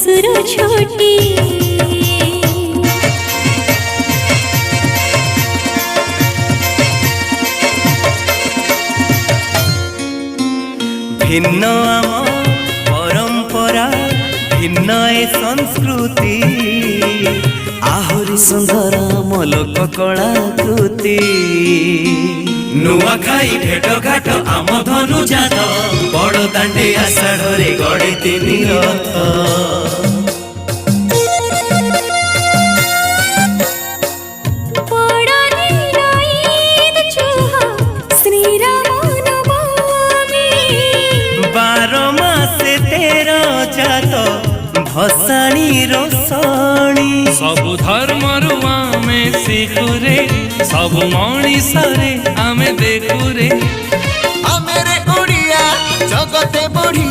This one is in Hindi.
सुर छोटी भिन्न आम परंपरा भिन्न ए संस्कृति आहुरी सुंदर आम लोक कलाकृति नुआखाई भेट घाट आम धनु जात बड़ दांडे आषाढ़ गड़े तीन रथ भसाणी रोसणी सबु धर्म आमे शिखुरे सबु मणिषरे आमे देखुरे आमेरे ओडिया जगते बढ़िया